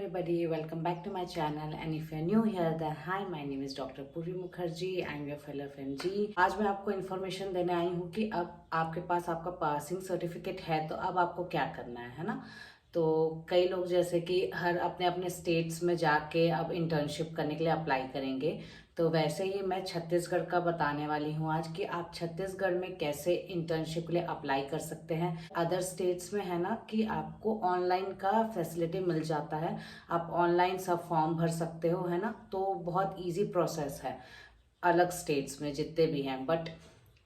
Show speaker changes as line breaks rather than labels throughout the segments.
everybody, welcome back to my channel and if you're new here then hi, my name is Dr. Puri Mukherjee, I'm your fellow FMG। आज मैं आपको information देने आई हूँ कि अब आपके पास आपका पासिंग सर्टिफिकेट है तो अब आपको क्या करना है ना। तो कई लोग जैसे कि हर अपने अपने स्टेट्स में जाके अब इंटर्नशिप करने के लिए अप्लाई करेंगे, तो वैसे ही मैं छत्तीसगढ़ का बताने वाली हूँ आज कि आप छत्तीसगढ़ में कैसे इंटर्नशिप के लिए अप्लाई कर सकते हैं। अदर स्टेट्स में है ना कि आपको ऑनलाइन का फैसिलिटी मिल जाता है, आप ऑनलाइन सब फॉर्म भर सकते हो है ना, तो बहुत इजी प्रोसेस है अलग स्टेट्स में जितने भी हैं। बट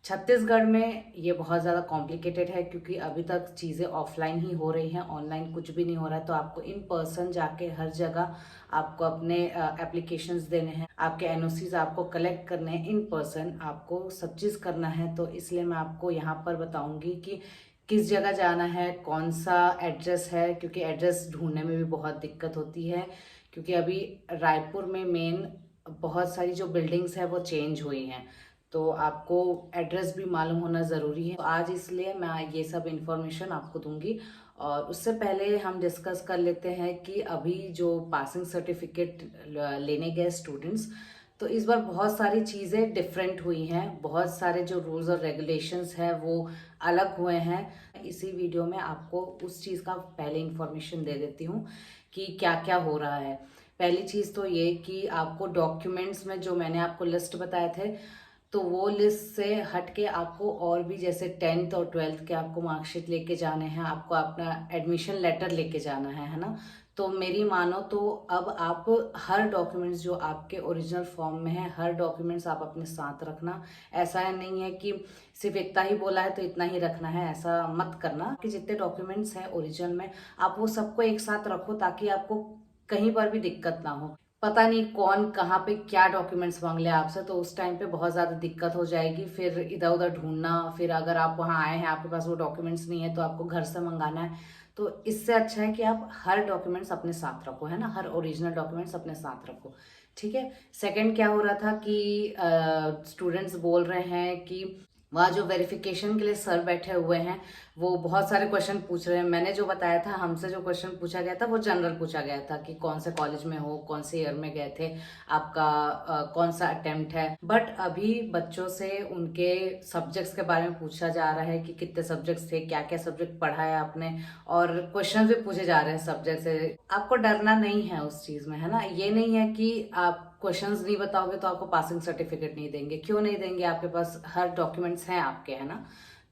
छत्तीसगढ़ में ये बहुत ज़्यादा कॉम्प्लिकेटेड है क्योंकि अभी तक चीज़ें ऑफलाइन ही हो रही हैं, ऑनलाइन कुछ भी नहीं हो रहा है। तो आपको इन पर्सन जाके हर जगह आपको अपने एप्लीकेशंस देने हैं, आपके एनओसीज आपको कलेक्ट करने हैं, इन पर्सन आपको सब चीज़ करना है। तो इसलिए मैं आपको यहाँ पर बताऊँगी कि किस जगह जाना है, कौन सा एड्रेस है, क्योंकि एड्रेस ढूंढने में भी बहुत दिक्कत होती है क्योंकि अभी रायपुर में मेन बहुत सारी जो बिल्डिंग्स है वो चेंज हुई हैं, तो आपको एड्रेस भी मालूम होना ज़रूरी है। तो आज इसलिए मैं ये सब इन्फॉर्मेशन आपको दूंगी। और उससे पहले हम डिस्कस कर लेते हैं कि अभी जो पासिंग सर्टिफिकेट लेने गए स्टूडेंट्स, तो इस बार बहुत सारी चीज़ें डिफरेंट हुई हैं, बहुत सारे जो रूल्स और रेगुलेशंस हैं वो अलग हुए हैं। इसी वीडियो में आपको उस चीज़ का पहले इन्फॉर्मेशन दे देती हूँ कि क्या क्या हो रहा है। पहली चीज़ तो ये कि आपको डॉक्यूमेंट्स में जो मैंने आपको लिस्ट बताए थे, तो वो लिस्ट से हट के आपको और भी जैसे 10th और 12th के आपको मार्कशीट लेके जाने हैं, आपको अपना एडमिशन लेटर लेके जाना है ना। तो मेरी मानो तो अब आप हर डॉक्यूमेंट्स जो आपके ओरिजिनल फॉर्म में है, हर डॉक्यूमेंट्स आप अपने साथ रखना। ऐसा है नहीं है कि सिर्फ इतना ही बोला है तो इतना ही रखना है, ऐसा मत करना। कि जितने डॉक्यूमेंट्स हैं ओरिजिनल में आप वो सबको एक साथ रखो ताकि आपको कहीं पर भी दिक्कत ना हो। पता नहीं कौन कहाँ पे क्या डॉक्यूमेंट्स मांग ले आपसे, तो उस टाइम पे बहुत ज़्यादा दिक्कत हो जाएगी, फिर इधर उधर ढूंढना, फिर अगर आप वहाँ आए हैं आपके पास वो डॉक्यूमेंट्स नहीं है तो आपको घर से मंगाना है। तो इससे अच्छा है कि आप हर डॉक्यूमेंट्स अपने साथ रखो है ना, हर ओरिजिनल डॉक्यूमेंट्स अपने साथ रखो। ठीक है। सेकंड क्या हो रहा था कि स्टूडेंट्स बोल रहे हैं कि वहाँ जो वेरिफिकेशन के लिए सर बैठे हुए हैं वो बहुत सारे क्वेश्चन पूछ रहे हैं। मैंने जो बताया था, हमसे जो क्वेश्चन पूछा गया था वो जनरल पूछा गया था कि कौन से कॉलेज में हो, कौन से ईयर में गए थे, आपका कौन सा अटेम्प्ट है। बट अभी बच्चों से उनके सब्जेक्ट्स के बारे में पूछा जा रहा है कि कितने सब्जेक्ट्स थे, क्या क्या सब्जेक्ट पढ़ा है आपने, और क्वेश्चन भी पूछे जा रहे हैं सब्जेक्ट से। आपको डरना नहीं है उस चीज में है ना। ये नहीं है कि आप क्वेश्चंस नहीं बताओगे तो आपको पासिंग सर्टिफिकेट नहीं देंगे। क्यों नहीं देंगे, आपके पास हर डॉक्यूमेंट्स हैं आपके है ना।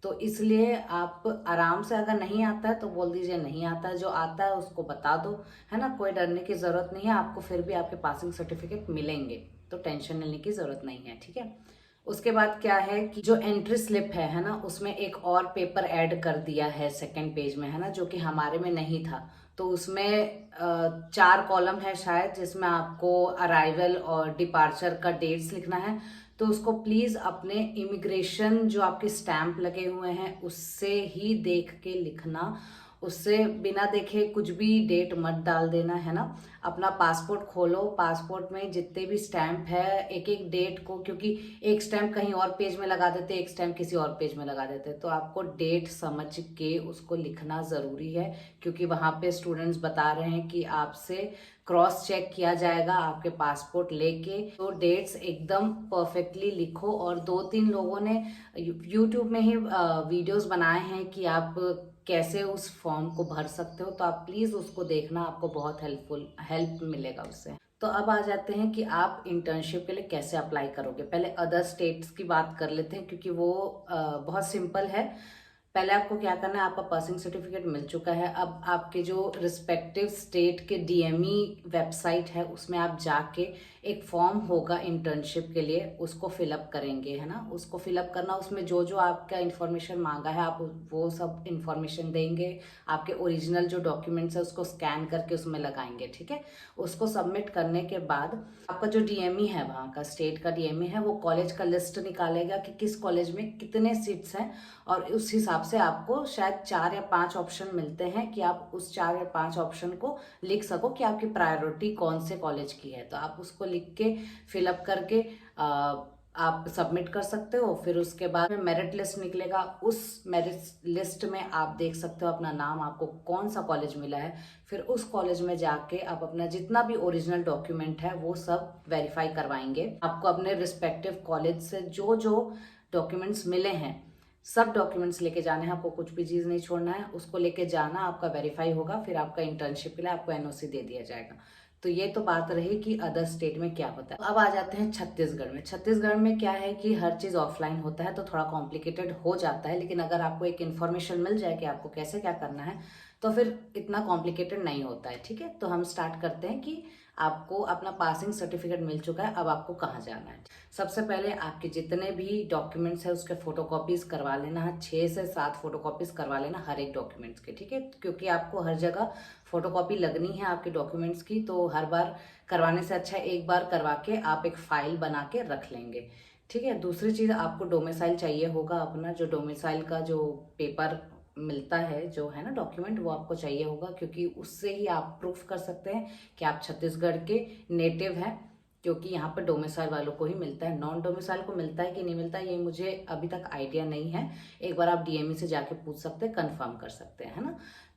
तो इसलिए आप आराम से, अगर नहीं आता है तो बोल दीजिए नहीं आता है, जो आता है उसको बता दो है ना। कोई डरने की जरूरत नहीं है, आपको फिर भी आपके पासिंग सर्टिफिकेट मिलेंगे, तो टेंशन लेने की जरूरत नहीं है। ठीक है। उसके बाद क्या है कि जो एंट्री स्लिप है ना, उसमें एक और पेपर ऐड कर दिया है सेकंड पेज में है ना, जो कि हमारे में नहीं था। तो उसमें 4 कॉलम है शायद, जिसमें आपको अराइवल और डिपार्चर का डेट्स लिखना है। तो उसको प्लीज अपने इमिग्रेशन जो आपके स्टैंप लगे हुए हैं उससे ही देख के लिखना, उससे बिना देखे कुछ भी डेट मत डाल देना है ना। अपना पासपोर्ट खोलो, पासपोर्ट में जितने भी स्टैंप है एक एक डेट को, क्योंकि एक स्टैंप कहीं और पेज में लगा देते, एक स्टैंप किसी और पेज में लगा देते, तो आपको डेट समझ के उसको लिखना जरूरी है। क्योंकि वहां पे स्टूडेंट्स बता रहे हैं कि आपसे क्रॉस चेक किया जाएगा आपके पासपोर्ट लेके, तो डेट्स एकदम परफेक्टली लिखो। और 2-3 लोगों ने यूट्यूब में ही वीडियोस बनाए हैं कि आप कैसे उस फॉर्म को भर सकते हो, तो आप प्लीज उसको देखना, आपको बहुत हेल्प मिलेगा उससे। तो अब आ जाते हैं कि आप इंटर्नशिप के लिए कैसे अप्लाई करोगे। पहले अदर स्टेट्स की बात कर लेते हैं क्योंकि वो बहुत सिंपल है। पहले आपको क्या करना है, आपका पासिंग सर्टिफिकेट मिल चुका है, अब आपके जो रिस्पेक्टिव स्टेट के डीएमई वेबसाइट है उसमें आप जाके एक फॉर्म होगा इंटर्नशिप के लिए, उसको फिलअप करेंगे है ना। उसको फिलअप करना, उसमें जो जो आपका इन्फॉर्मेशन मांगा है आप वो सब इन्फॉर्मेशन देंगे, आपके ओरिजिनल जो डॉक्यूमेंट्स है उसको स्कैन करके उसमें लगाएंगे। ठीक है। उसको सबमिट करने के बाद आपका जो डीएमई है, वहाँ का स्टेट का डीएमई है, वो कॉलेज का लिस्ट निकालेगा कि किस कॉलेज में कितने सीट्स हैं, और उस हिसाब से आपको शायद 4 या 5 ऑप्शन मिलते हैं कि आप उस 4 या 5 ऑप्शन को लिख सको कि आपकी प्रायोरिटी कौन से कॉलेज की है। तो आप उसको लिख के फिलअप करके आप सबमिट कर सकते हो। फिर उसके बाद में मेरिट लिस्ट निकलेगा, उस मेरिट लिस्ट में आप देख सकते हो अपना नाम, आपको कौन सा कॉलेज मिला है। फिर उस कॉलेज में जाके आप अपना जितना भी ओरिजिनल डॉक्यूमेंट है वो सब वेरीफाई करवाएंगे। आपको अपने रिस्पेक्टिव कॉलेज से जो जो डॉक्यूमेंट्स मिले हैं सब डॉक्यूमेंट्स लेके जाने हैं, आपको कुछ भी चीज़ नहीं छोड़ना है, उसको लेके जाना, आपका वेरीफाई होगा, फिर आपका इंटर्नशिप के लिए आपको एनओसी दे दिया जाएगा। तो ये तो बात रही कि अदर स्टेट में क्या होता है। अब आ जाते हैं छत्तीसगढ़ में। छत्तीसगढ़ में क्या है कि हर चीज़ ऑफलाइन होता है तो थोड़ा कॉम्प्लिकेटेड हो जाता है, लेकिन अगर आपको एक इन्फॉर्मेशन मिल जाए कि आपको कैसे क्या करना है तो फिर इतना कॉम्प्लिकेटेड नहीं होता है। ठीक है, तो हम स्टार्ट करते हैं कि आपको अपना पासिंग सर्टिफिकेट मिल चुका है, अब आपको कहाँ जाना है। सबसे पहले आपके जितने भी डॉक्यूमेंट्स है उसके फोटोकॉपीज करवा लेना है, 6 से 7 फोटोकॉपीज करवा लेना हर एक डॉक्यूमेंट्स के। ठीक है, क्योंकि आपको हर जगह फोटोकॉपी लगनी है आपके डॉक्यूमेंट्स की, तो हर बार करवाने से अच्छा एक बार करवा के आप एक फाइल बना के रख लेंगे। ठीक है, दूसरी चीज़ आपको डोमिसाइल चाहिए होगा अपना, जो डोमिसाइल का जो पेपर मिलता है जो है ना डॉक्यूमेंट, वो आपको चाहिए होगा, क्योंकि उससे ही आप प्रूफ कर सकते हैं कि आप छत्तीसगढ़ के नेटिव हैं, क्योंकि यहाँ पर डोमिसाइल वालों को ही मिलता है। नॉन डोमिसाइल को मिलता है कि नहीं मिलता है ये मुझे अभी तक आइडिया नहीं है, एक बार आप डीएमई से जाके पूछ सकते हैं, कंफर्म कर सकते हैं, है ना।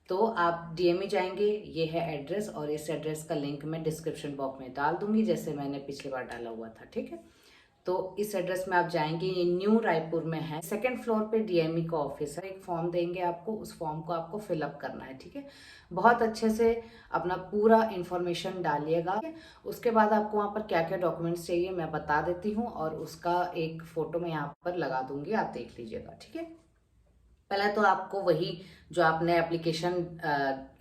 तो आप डीएमई जाएंगे, ये है एड्रेस, और इस एड्रेस का लिंक मैं डिस्क्रिप्शन बॉक्स में डाल दूंगी जैसे मैंने पिछली बार डाला हुआ था। ठीक है, तो इस एड्रेस में आप जाएंगे, ये न्यू रायपुर में है, सेकंड फ्लोर पे डीएमई का ऑफिस है। एक फॉर्म देंगे आपको, उस फॉर्म को आपको फिलअप करना है। ठीक है, बहुत अच्छे से अपना पूरा इंफॉर्मेशन डालिएगा। उसके बाद आपको वहाँ पर क्या क्या डॉक्यूमेंट्स चाहिए मैं बता देती हूँ, और उसका एक फोटो मैं यहाँ पर लगा दूंगी, आप देख लीजिएगा। ठीक है, पहले तो आपको वही जो आपने एप्लीकेशन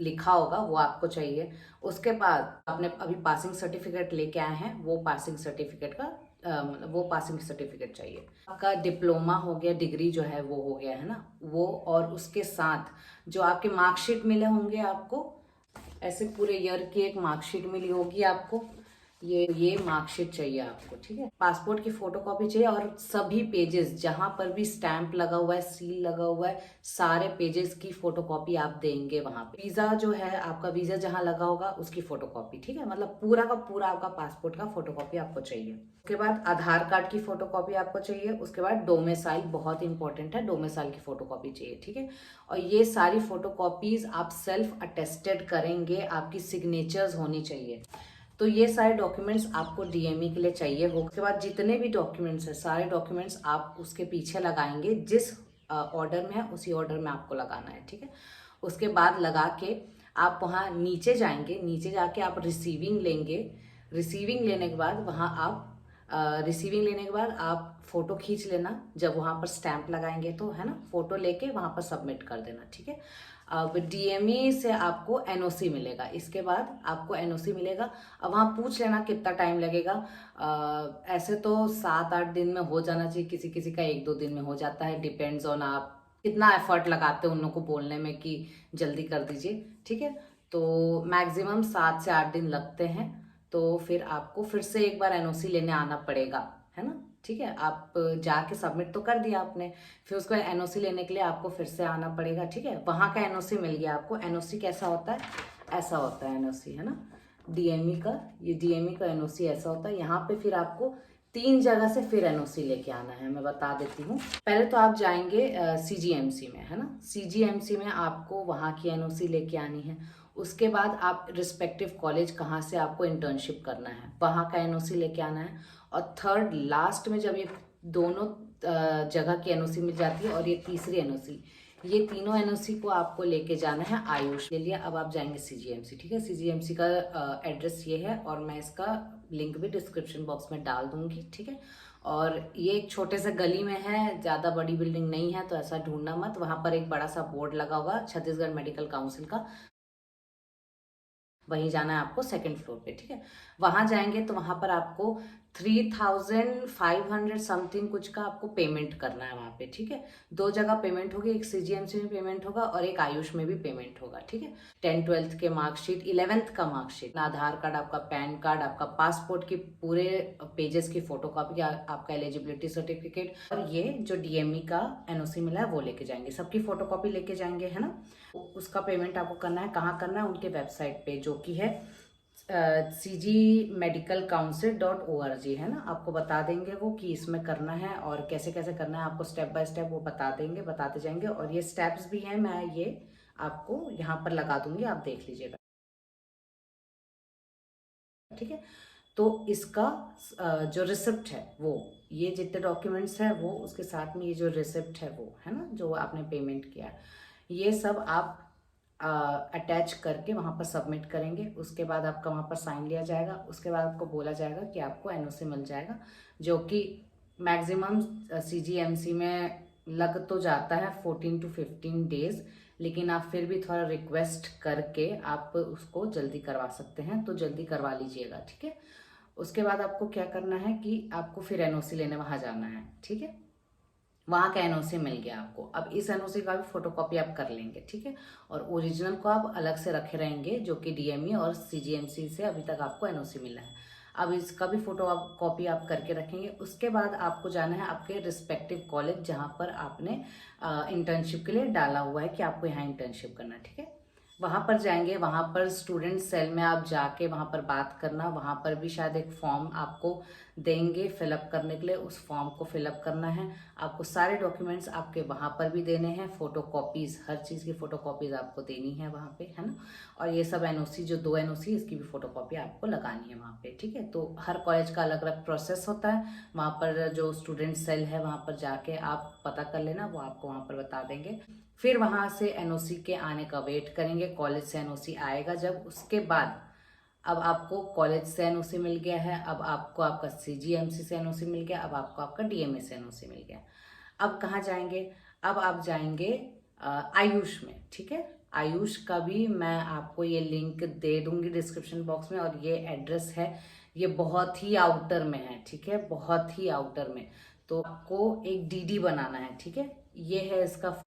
लिखा होगा वो आपको चाहिए। उसके बाद आपने अभी पासिंग सर्टिफिकेट लेके आए हैं, वो पासिंग सर्टिफिकेट का वो पासिंग सर्टिफिकेट चाहिए। आपका डिप्लोमा हो गया, डिग्री जो है वो हो गया है ना वो, और उसके साथ जो आपके मार्कशीट मिले होंगे आपको, ऐसे पूरे ईयर की एक मार्कशीट मिली होगी आपको, ये मार्कशीट चाहिए आपको। ठीक है, पासपोर्ट की फोटोकॉपी चाहिए, और सभी पेजेस जहां पर भी स्टैंप लगा हुआ है, सील लगा हुआ है, सारे पेजेस की फोटोकॉपी आप देंगे वहां पे। वीजा जो है आपका, वीजा जहां लगा होगा उसकी फोटोकॉपी। ठीक है, मतलब पूरा का पूरा आपका पासपोर्ट का फोटोकॉपी आपको चाहिए। उसके बाद आधार कार्ड की फोटोकॉपी आपको चाहिए। उसके बाद डोमिसाइल, बहुत इंपॉर्टेंट है, डोमिसाइल की फोटोकॉपी चाहिए। ठीक है, और ये सारी फोटोकॉपीज आप सेल्फ अटेस्टेड करेंगे, आपकी सिग्नेचर्स होनी चाहिए। तो ये सारे डॉक्यूमेंट्स आपको डीएमई के लिए चाहिए हो। उसके बाद जितने भी डॉक्यूमेंट्स हैं सारे डॉक्यूमेंट्स आप उसके पीछे लगाएंगे, जिस ऑर्डर में है उसी ऑर्डर में आपको लगाना है। ठीक है, उसके बाद लगा के आप वहाँ नीचे जाएंगे, नीचे जाके आप रिसीविंग लेंगे। रिसीविंग लेने के बाद वहाँ आप रिसीविंग लेने के बाद आप फोटो खींच लेना, जब वहाँ पर स्टैंप लगाएंगे तो, है ना, फोटो लेके वहाँ पर सबमिट कर देना। ठीक है, अब डीएमई से आपको एनओसी मिलेगा, इसके बाद आपको एनओसी मिलेगा। अब वहाँ पूछ लेना कितना टाइम लगेगा। ऐसे तो 7-8 दिन में हो जाना चाहिए, किसी किसी का 1-2 दिन में हो जाता है, डिपेंड्स ऑन आप कितना एफर्ट लगाते हो उन लोगों को बोलने में कि जल्दी कर दीजिए। ठीक है, तो मैक्सिमम 7 से 8 दिन लगते हैं। तो फिर आपको फिर से एक बार एनओसी लेने आना पड़ेगा, है ना। ठीक है, आप जाके सबमिट तो कर दिया आपने, फिर उसको एनओसी लेने के लिए आपको फिर से आना पड़ेगा। ठीक है, वहाँ का एनओसी मिल गया आपको। एनओसी कैसा होता है, ऐसा होता है एनओसी, है ना, डीएमई का, ये डीएमई का एनओसी ऐसा होता है। यहाँ पे फिर आपको 3 जगह से फिर एनओसी लेके आना है, मैं बता देती हूँ। पहले तो आप जाएंगे सीजीएमसी में, है ना, सीजीएमसी में आपको वहाँ की एनओसी लेके आनी है। उसके बाद आप रिस्पेक्टिव कॉलेज कहाँ से आपको इंटर्नशिप करना है वहाँ का एनओसी लेके आना है। और थर्ड लास्ट में जब ये दोनों जगह की एनओसी मिल जाती है और ये तीसरी एनओसी, ये तीनों एनओसी को आपको लेके जाना है आयुष के लिए। अब आप जाएंगे सीजीएमसी। ठीक है, सीजीएमसी का एड्रेस ये है, और मैं इसका लिंक भी डिस्क्रिप्शन बॉक्स में डाल दूंगी। ठीक है, और ये एक छोटे से गली में है, ज़्यादा बड़ी बिल्डिंग नहीं है, तो ऐसा ढूंढना मत। वहाँ पर एक बड़ा सा बोर्ड लगा होगा छत्तीसगढ़ मेडिकल काउंसिल का, वहीं जाना है आपको सेकंड फ्लोर पे। ठीक है, वहां जाएंगे तो वहां पर आपको 3500 समथिंग कुछ का आपको पेमेंट करना है वहां पे। ठीक है, 2 जगह पेमेंट होगी, एक सीजीएमसी में पेमेंट होगा और एक आयुष में भी पेमेंट होगा। ठीक है, 10th-12th के मार्कशीट, 11th का मार्कशीट, आधार कार्ड, आपका पैन कार्ड, आपका पासपोर्ट की पूरे पेजेस की फोटोकॉपी, आपका एलिजिबिलिटी सर्टिफिकेट, और ये जो डीएमई का एनओसी मिला है वो लेके जाएंगे, सबकी फोटोकॉपी लेके जाएंगे, है ना। उसका पेमेंट आपको करना है, कहाँ करना है, उनके वेबसाइट पे जो कि है cgmedicalcouncil.org है ना, आपको बता देंगे वो कि इसमें करना है और कैसे कैसे करना है, आपको स्टेप बाय स्टेप वो बताते जाएंगे। और ये स्टेप्स भी हैं, मैं ये आपको यहाँ पर लगा दूंगी, आप देख लीजिएगा, ठीक है। तो इसका जो रिसिप्ट है वो, ये जितने डॉक्यूमेंट्स है वो, उसके साथ में ये जो रिसिप्ट है वो है ना, जो आपने पेमेंट किया, ये सब आप अटैच करके वहाँ पर सबमिट करेंगे। उसके बाद आपका वहाँ पर साइन लिया जाएगा। उसके बाद आपको बोला जाएगा कि आपको एनओसी मिल जाएगा, जो कि मैक्सिमम सीजीएमसी में लग तो जाता है 14 to 15 डेज, लेकिन आप फिर भी थोड़ा रिक्वेस्ट करके आप उसको जल्दी करवा सकते हैं, तो जल्दी करवा लीजिएगा, ठीक है। उसके बाद आपको क्या करना है कि आपको फिर एनओसी लेने वहाँ जाना है, ठीक है। वहाँ का एनओसी मिल गया आपको, अब इस एनओसी का भी फोटोकॉपी आप कर लेंगे, ठीक है। और ओरिजिनल को आप अलग से रखे रहेंगे, जो कि डीएमई और सीजीएमसी से अभी तक आपको एनओसी मिला है। अब इसका भी फोटो आप कॉपी आप करके रखेंगे। उसके बाद आपको जाना है आपके रिस्पेक्टिव कॉलेज, जहाँ पर आपने इंटर्नशिप के लिए डाला हुआ है कि आपको यहाँ इंटर्नशिप करना है, ठीक है। वहाँ पर जाएंगे, वहाँ पर स्टूडेंट सेल में आप जाके वहाँ पर बात करना। वहाँ पर भी शायद एक फॉर्म आपको देंगे फिलअप करने के लिए, उस फॉर्म को फिलअप करना है। आपको सारे डॉक्यूमेंट्स आपके वहाँ पर भी देने हैं, फोटो कॉपीज़, हर चीज़ की फ़ोटो कॉपीज़ आपको देनी है वहाँ पे, है ना। और ये सब एनओसी, जो 2 एनओसी, इसकी भी फ़ोटो कॉपी आपको लगानी है वहाँ पे, ठीक है। तो हर कॉलेज का अलग अलग प्रोसेस होता है। वहाँ पर जो स्टूडेंट सेल है वहाँ पर जाके आप पता कर लेना, वो आपको वहाँ पर बता देंगे। फिर वहाँ से एनओसी के आने का वेट करेंगे, कॉलेज से एनओसी आएगा जब, उसके बाद अब आपको कॉलेज से एनओसी मिल गया है, अब आपको आपका सीजीएमसी से एनओसी मिल गया, अब आपको आपका डीएमए से एनओसी मिल गया। अब कहाँ जाएंगे? अब आप जाएंगे आयुष में, ठीक है। आयुष का भी मैं आपको ये लिंक दे दूंगी डिस्क्रिप्शन बॉक्स में, और ये एड्रेस है, ये बहुत ही आउटर में है, ठीक है, बहुत ही आउटर में। तो आपको एक डीडी बनाना है, ठीक है। ये है इसका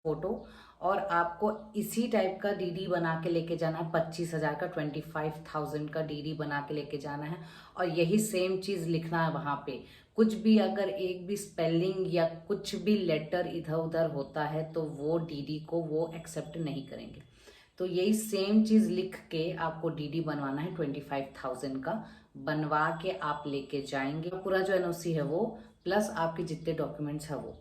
फोटो, और आपको इसी टाइप का डीडी बना के लेके जाना है, 25,000 का, 25,000 का डीडी बना के लेके जाना है। और यही सेम चीज लिखना है वहां पे। कुछ भी अगर एक भी स्पेलिंग या कुछ भी लेटर इधर उधर होता है तो वो डीडी को वो एक्सेप्ट नहीं करेंगे। तो यही सेम चीज लिख के आपको डीडी बनवाना है, 25,000 का बनवा के आप लेके जाएंगे। पूरा जो एनओसी है वो, प्लस आपके जितने डॉक्यूमेंट्स है वो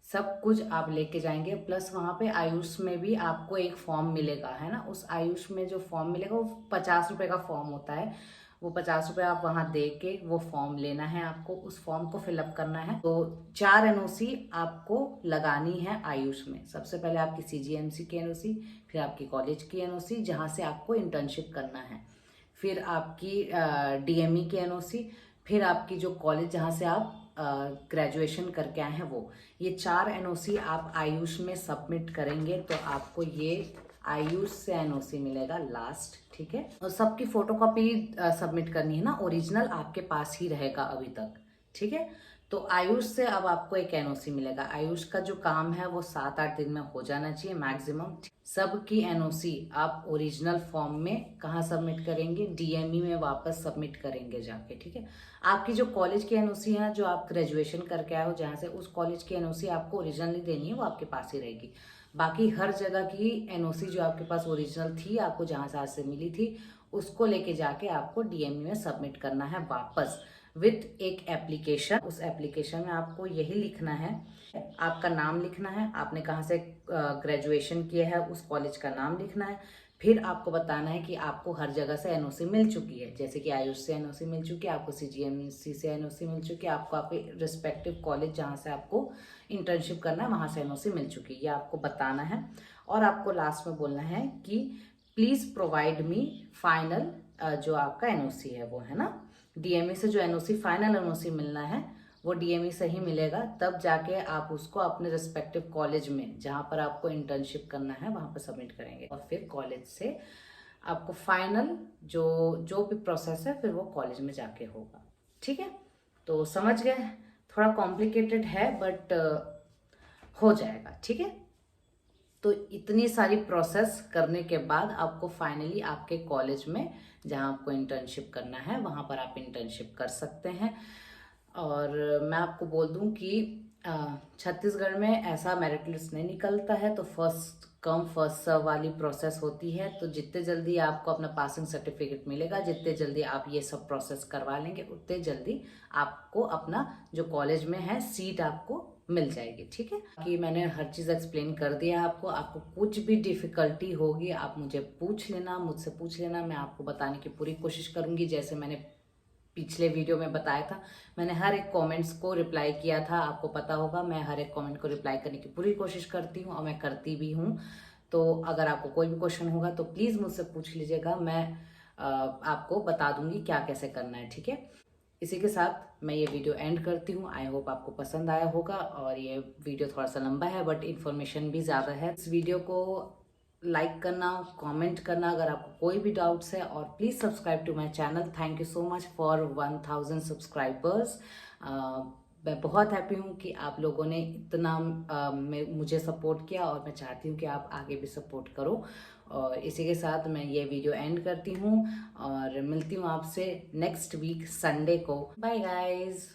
सब कुछ आप लेके जाएंगे। प्लस वहाँ पे आयुष में भी आपको एक फॉर्म मिलेगा, है ना। उस आयुष में जो फॉर्म मिलेगा वो 50 रुपए का फॉर्म होता है। वो 50 रुपए आप वहाँ दे के वो फॉर्म लेना है आपको, उस फॉर्म को फिलअप करना है। तो 4 एनओसी आपको लगानी है आयुष में। सबसे पहले आपकी सीजीएमसी की एनओसी, फिर आपकी कॉलेज की एनओसी जहाँ से आपको इंटर्नशिप करना है, फिर आपकी डीएमई की एनओसी, फिर आपकी जो कॉलेज जहाँ से आप ग्रेजुएशन करके आए हैं वो। ये 4 एनओसी आप आयुष में सबमिट करेंगे तो आपको ये आयुष से एनओसी मिलेगा लास्ट, ठीक है। और सबकी फोटोकॉपी सबमिट करनी है ना, ओरिजिनल आपके पास ही रहेगा अभी तक, ठीक है। तो आयुष से अब आपको एक एनओसी मिलेगा। आयुष का जो काम है वो 7-8 दिन में हो जाना चाहिए मैक्सिमम। सबकी एनओसी आप ओरिजिनल फॉर्म में कहाँ सबमिट करेंगे? डीएमई में वापस सबमिट करेंगे जाके, ठीक है। आपकी जो कॉलेज की एनओसी है, जो आप ग्रेजुएशन करके आए हो जहाँ से, उस कॉलेज की एनओसी आपको ओरिजिनली देनी है, वो आपके पास ही रहेगी। बाकी हर जगह की एनओसी जो आपके पास ओरिजिनल थी, आपको जहाँ से आज से मिली थी, उसको लेके जाके आपको डीएमई में सबमिट करना है वापस विथ एक एप्लीकेशन। उस एप्लीकेशन में आपको यही लिखना है, आपका नाम लिखना है, आपने कहाँ से ग्रेजुएशन किया है, उस कॉलेज का नाम लिखना है। फिर आपको बताना है कि आपको हर जगह से एनओसी मिल चुकी है, जैसे कि आयुष से एनओसी मिल चुकी है, आपको सीजीएमसी से एनओसी मिल चुकी है, आपको आपके रिस्पेक्टिव कॉलेज जहाँ से आपको इंटर्नशिप करना है वहाँ से एनओसी मिल चुकी है, ये आपको बताना है। और आपको लास्ट में बोलना है कि प्लीज़ प्रोवाइड मी फाइनल, जो आपका एनओसी है वो, है ना। डीएमई से जो एनओसी, फाइनल एनओसी मिलना है वो डीएमई से ही मिलेगा, तब जाके आप उसको अपने रिस्पेक्टिव कॉलेज में जहाँ पर आपको इंटर्नशिप करना है वहाँ पर सबमिट करेंगे। और फिर कॉलेज से आपको फाइनल जो जो भी प्रोसेस है फिर वो कॉलेज में जाके होगा, ठीक है। तो समझ गए, थोड़ा कॉम्प्लिकेटेड है बट हो जाएगा, ठीक है। तो इतनी सारी प्रोसेस करने के बाद आपको फाइनली आपके कॉलेज में जहाँ आपको इंटर्नशिप करना है वहाँ पर आप इंटर्नशिप कर सकते हैं। और मैं आपको बोल दूं कि छत्तीसगढ़ में ऐसा मेरिट लिस्ट नहीं निकलता है, तो फर्स्ट कम फर्स्ट सर्व वाली प्रोसेस होती है। तो जितने जल्दी आपको अपना पासिंग सर्टिफिकेट मिलेगा, जितने जल्दी आप ये सब प्रोसेस करवा लेंगे, उतने जल्दी आपको अपना जो कॉलेज में है सीट आपको मिल जाएगी। ठीक है, कि मैंने हर चीज़ एक्सप्लेन कर दिया आपको। आपको कुछ भी डिफ़िकल्टी होगी आप मुझे पूछ लेना, मुझसे पूछ लेना, मैं आपको बताने की पूरी कोशिश करूँगी। जैसे मैंने पिछले वीडियो में बताया था, मैंने हर एक कमेंट्स को रिप्लाई किया था। आपको पता होगा मैं हर एक कमेंट को रिप्लाई करने की पूरी कोशिश करती हूँ और मैं करती भी हूँ। तो अगर आपको कोई भी क्वेश्चन होगा तो प्लीज़ मुझसे पूछ लीजिएगा, मैं आपको बता दूंगी क्या कैसे करना है। ठीक है, इसी के साथ मैं ये वीडियो एंड करती हूँ। आई होप आपको पसंद आया होगा। और ये वीडियो थोड़ा सा लंबा है बट इन्फॉर्मेशन भी ज़्यादा है। इस वीडियो को लाइक करना, कमेंट करना अगर आपको कोई भी डाउट्स है, और please subscribe to my channel. Thank you so much for 1000 subscribers. मैं बहुत हैप्पी हूँ कि आप लोगों ने इतना मुझे सपोर्ट किया, और मैं चाहती हूँ कि आप आगे भी सपोर्ट करो। और इसी के साथ मैं ये वीडियो एंड करती हूँ और मिलती हूँ आपसे नेक्स्ट वीक संडे को। Bye guys.